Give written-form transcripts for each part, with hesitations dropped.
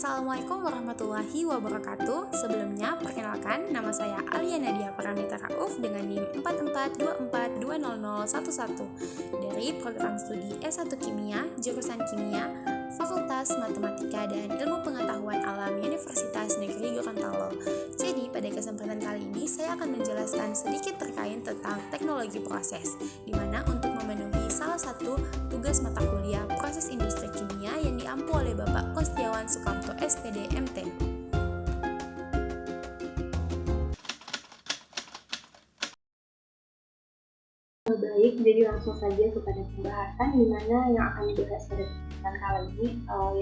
Assalamualaikum warahmatullahi wabarakatuh. Sebelumnya, perkenalkan, nama saya Alia Nadia Pranita Rauf dengan NIM 442420011 dari program studi S1 Kimia, jurusan Kimia, Fakultas Matematika dan Ilmu Pengetahuan Alam Universitas Negeri Gorontalo. Jadi, pada kesempatan kali ini saya akan menjelaskan sedikit terkait tentang teknologi proses, di mana untuk memenuhi salah satu tugas mata kuliah proses industri kimia yang diampu oleh Bapak Kostiawan Sukamto SPD MT. Baik, jadi langsung saja kepada pembahasan di mana yang akan dibahas pada kesempatan kali ini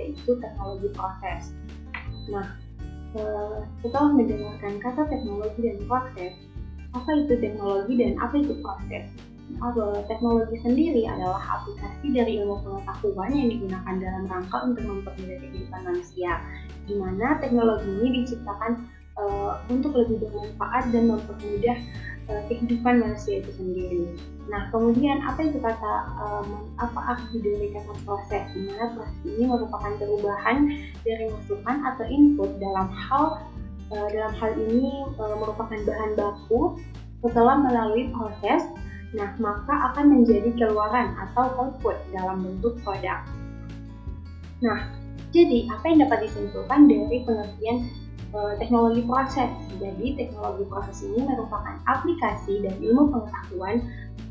yaitu teknologi proses. Nah, setelah mendengarkan kata teknologi dan proses, apa itu teknologi dan apa itu proses? Teknologi sendiri adalah aplikasi dari ilmu pengetahuan yang digunakan dalam rangka untuk mempermudah kehidupan manusia, di mana teknologi ini diciptakan untuk lebih bermanfaat dan mempermudah kehidupan manusia itu sendiri. Nah, kemudian apa arti dari kata proses? Di mana proses ini merupakan perubahan dari masukan atau input dalam hal ini merupakan bahan baku setelah melalui proses. Nah, maka akan menjadi keluaran atau output dalam bentuk produk. Nah, jadi apa yang dapat disimpulkan dari pengertian teknologi proses? Jadi, teknologi proses ini merupakan aplikasi dan ilmu pengetahuan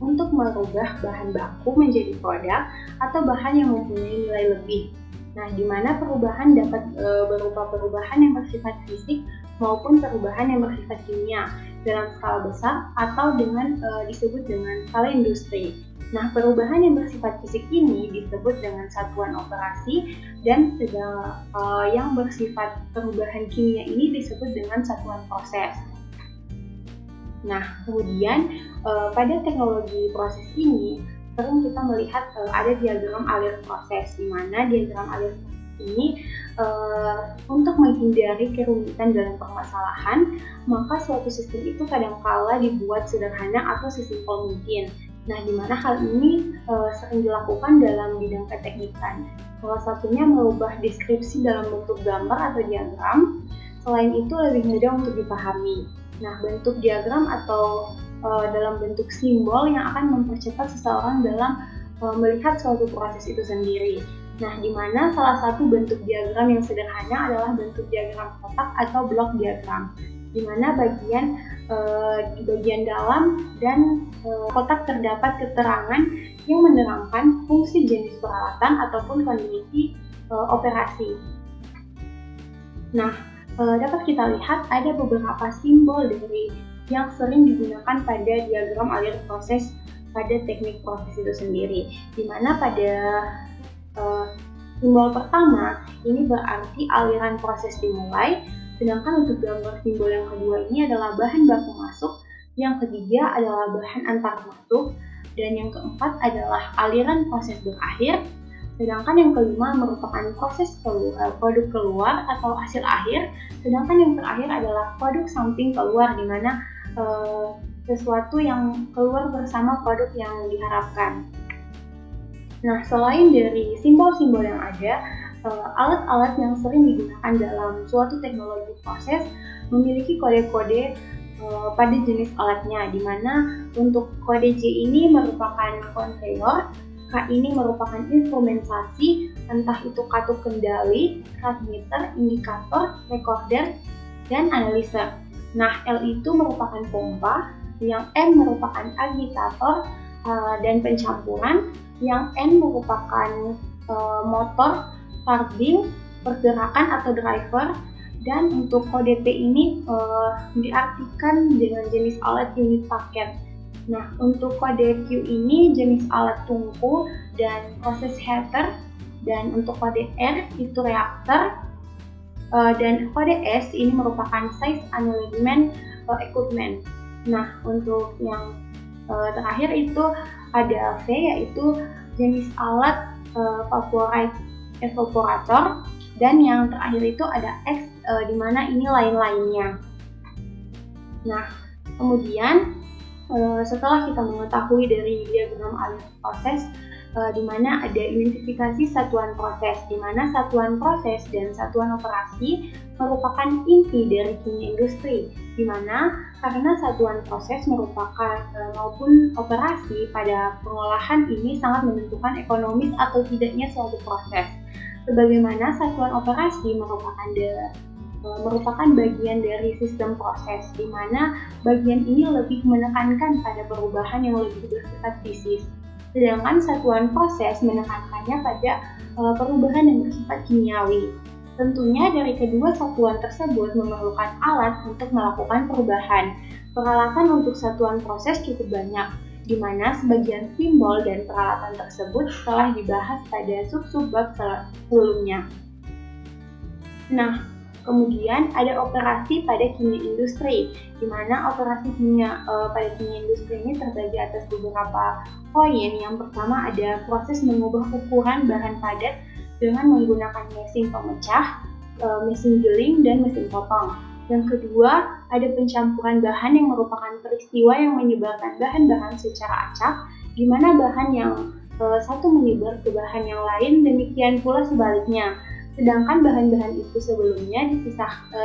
untuk merubah bahan baku menjadi produk atau bahan yang mempunyai nilai lebih. Nah, di mana perubahan dapat berupa perubahan yang bersifat fisik maupun perubahan yang bersifat kimia dalam skala besar atau disebut dengan skala industri. Nah, perubahan yang bersifat fisik ini disebut dengan satuan operasi dan yang bersifat perubahan kimia ini disebut dengan satuan proses. Nah, kemudian pada teknologi proses ini sering kita melihat ada diagram alir proses, di mana diagram alir proses ini untuk menghindari kerumitan dalam permasalahan, maka suatu sistem itu kadangkala dibuat sederhana atau sesimpel mungkin. Nah, di mana hal ini sering dilakukan dalam bidang keteknikan. Salah satunya merubah deskripsi dalam bentuk gambar atau diagram. Selain itu lebih mudah untuk dipahami. Nah, bentuk diagram atau dalam bentuk simbol yang akan mempercepat seseorang dalam melihat suatu proses itu sendiri. Nah, di mana salah satu bentuk diagram yang sederhana adalah bentuk diagram kotak atau blok diagram, di mana di bagian dalam dan kotak terdapat keterangan yang menerangkan fungsi jenis peralatan ataupun kondisi operasi. Nah, dapat kita lihat ada beberapa simbol dari yang sering digunakan pada diagram alir proses pada teknik proses itu sendiri, di mana pada simbol pertama ini berarti aliran proses dimulai, sedangkan untuk gambar simbol yang kedua ini adalah bahan baku masuk, yang ketiga adalah bahan antar masuk, dan yang keempat adalah aliran proses berakhir, sedangkan yang kelima merupakan proses produk keluar atau hasil akhir, sedangkan yang terakhir adalah produk samping keluar, di mana sesuatu yang keluar bersama produk yang diharapkan. Nah, selain dari simbol-simbol yang ada, alat-alat yang sering digunakan dalam suatu teknologi proses memiliki kode-kode pada jenis alatnya, di mana untuk kode J ini merupakan konveyor, K ini merupakan instrumentasi, entah itu katup kendali, transmitter, indikator, recorder, dan analyzer. Nah, L itu merupakan pompa, yang M merupakan agitator dan pencampuran, yang N merupakan motor, turbin, pergerakan atau driver, dan untuk kode P ini diartikan dengan jenis alat unit paket. Nah, untuk kode Q ini jenis alat tungku dan proses heater, dan untuk kode R itu reaktor, dan kode S ini merupakan size analyzment equipment. Nah, untuk yang terakhir itu ada V, yaitu jenis alat evaporator, dan yang terakhir itu ada X, di mana ini lain-lainnya. Nah, kemudian Setelah kita mengetahui dari diagram alur proses, di mana ada identifikasi satuan proses, di mana satuan proses dan satuan operasi merupakan inti dari kimia industri, di mana karena satuan proses merupakan maupun operasi pada pengolahan ini sangat menentukan ekonomis atau tidaknya suatu proses. Sebagaimana satuan operasi merupakan bagian dari sistem proses, di mana bagian ini lebih menekankan pada perubahan yang lebih bersifat fisik. Sedangkan satuan proses menekankannya pada perubahan yang bersifat kimiawi. Tentunya dari kedua satuan tersebut memerlukan alat untuk melakukan perubahan. Peralatan untuk satuan proses cukup banyak, di mana sebagian simbol dan peralatan tersebut telah dibahas pada sub-sub bab sebelumnya. Nah, kemudian ada operasi pada kimia industri, di mana operasi pada kimia industri ini terbagi atas beberapa poin. Yang pertama ada proses mengubah ukuran bahan padat dengan menggunakan mesin pemecah, mesin giling, dan mesin potong. Yang kedua ada pencampuran bahan yang merupakan peristiwa yang menyebarkan bahan-bahan secara acak, di mana bahan yang satu menyebar ke bahan yang lain, demikian pula sebaliknya. Sedangkan bahan-bahan itu sebelumnya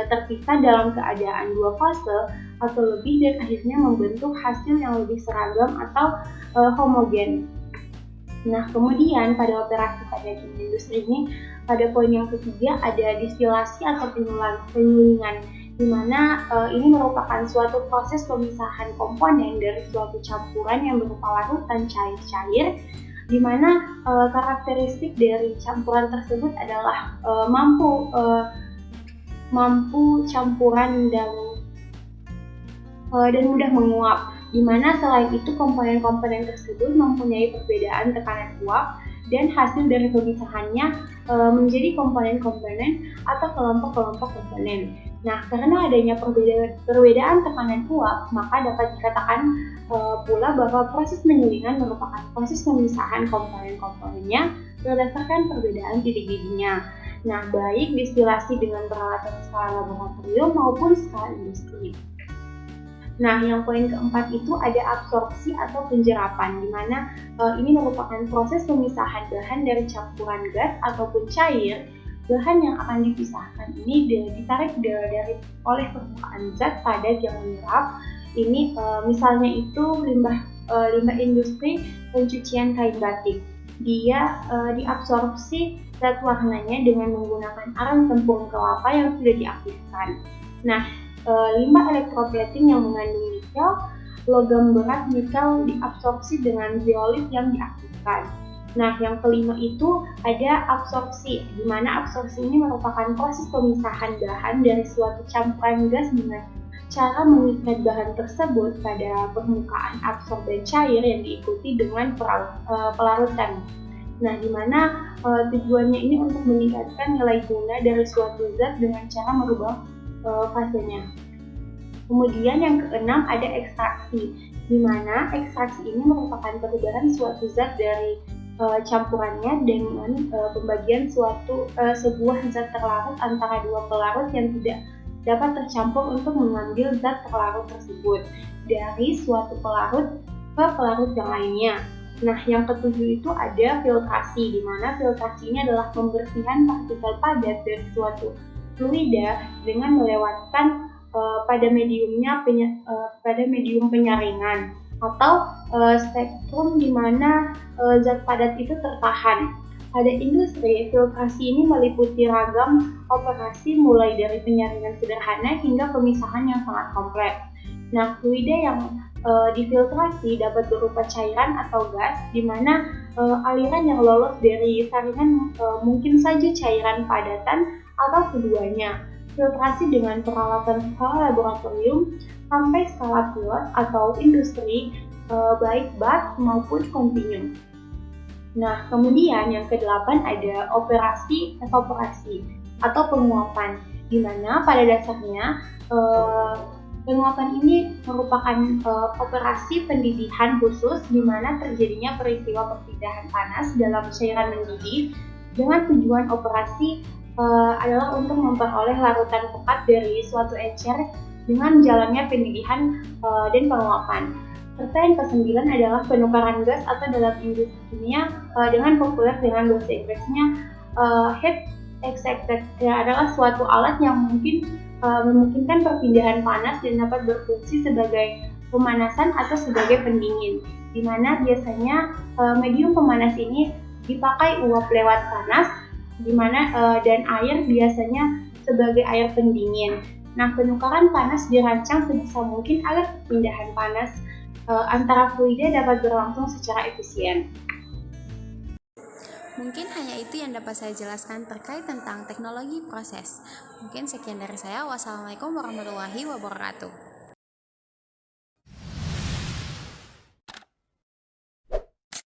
terpisah dalam keadaan dua fase atau lebih dan akhirnya membentuk hasil yang lebih seragam atau homogen. Nah, kemudian pada operasi pada kimia industri ini, pada poin yang ketiga ada distilasi atau penyulingan, di mana ini merupakan suatu proses pemisahan komponen dari suatu campuran yang berupa larutan cair-cair, di mana karakteristik dari campuran tersebut adalah mampu campuran dan mudah menguap, di mana selain itu komponen-komponen tersebut mempunyai perbedaan tekanan uap dan hasil dari pemisahannya menjadi komponen-komponen atau kelompok-kelompok komponen. Nah, karena adanya perbedaan tekanan uap, maka dapat dikatakan pula bahwa proses penyulingan merupakan proses pemisahan komponen-komponennya berdasarkan perbedaan titik didihnya. Nah, baik distilasi dengan peralatan skala laboratorium maupun skala industri. Nah, yang poin keempat itu ada absorpsi atau penjerapan, di mana ini merupakan proses pemisahan bahan dari campuran gas ataupun cair. Bahan yang akan dipisahkan ini ditarik oleh permukaan zat padat yang menyerap. Ini misalnya itu limbah industri pencucian kain batik. Dia diabsorpsi zat warnanya dengan menggunakan arang tempurung kelapa yang sudah diaktifkan. Nah, limbah elektroplating yang mengandung nikel, logam berat nikel diabsorpsi dengan zeolit yang diaktifkan. Nah, yang kelima itu ada absorpsi, di mana absorpsi ini merupakan proses pemisahan bahan dari suatu campuran gas dengan cara mengikat bahan tersebut pada permukaan absorben cair yang diikuti dengan pelarutan. Nah, di mana tujuannya ini untuk meningkatkan nilai guna dari suatu zat dengan cara merubah fasenya. Kemudian yang keenam ada ekstraksi, di mana ekstraksi ini merupakan perubahan suatu zat dari campurannya dengan pembagian sebuah zat terlarut antara dua pelarut yang tidak dapat tercampur untuk mengambil zat terlarut tersebut dari suatu pelarut ke pelarut yang lainnya. Nah, yang ketujuh itu ada filtrasi, di mana filtrasi ini adalah pembersihan partikel padat dari suatu fluida dengan melewatkan pada medium penyaringan atau spektrum di mana zat padat itu tertahan. Pada industri, filtrasi ini meliputi ragam operasi mulai dari penyaringan sederhana hingga pemisahan yang sangat kompleks. Nah, fluida yang difiltrasi dapat berupa cairan atau gas, di mana aliran yang lolos dari saringan mungkin saja cairan padatan atau keduanya. Filtrasi dengan peralatan skala laboratorium sampai skala pilot atau industri, baik batch maupun kontinu. Nah, kemudian yang kedelapan ada operasi evaporasi atau penguapan, di mana pada dasarnya penguapan ini merupakan operasi pendidihan khusus di mana terjadinya peristiwa perpindahan panas dalam cairan mendidih dengan tujuan operasi adalah untuk memperoleh larutan pekat dari suatu encer dengan jalannya pendidihan dan penguapan. Serta yang ke-9 adalah penukaran gas atau dalam industri kimia dengan populer dengan bahasa Inggrisnya heat exchanger, adalah suatu alat yang memungkinkan perpindahan panas dan dapat berfungsi sebagai pemanasan atau sebagai pendingin, di mana biasanya medium pemanas ini dipakai uap lewat panas, dan air biasanya sebagai air pendingin. Nah, penukaran panas dirancang sebisa mungkin agar perpindahan panas antara fluida dapat berlangsung secara efisien. Mungkin hanya itu yang dapat saya jelaskan terkait tentang teknologi proses. Mungkin sekian dari saya. Wassalamualaikum warahmatullahi wabarakatuh.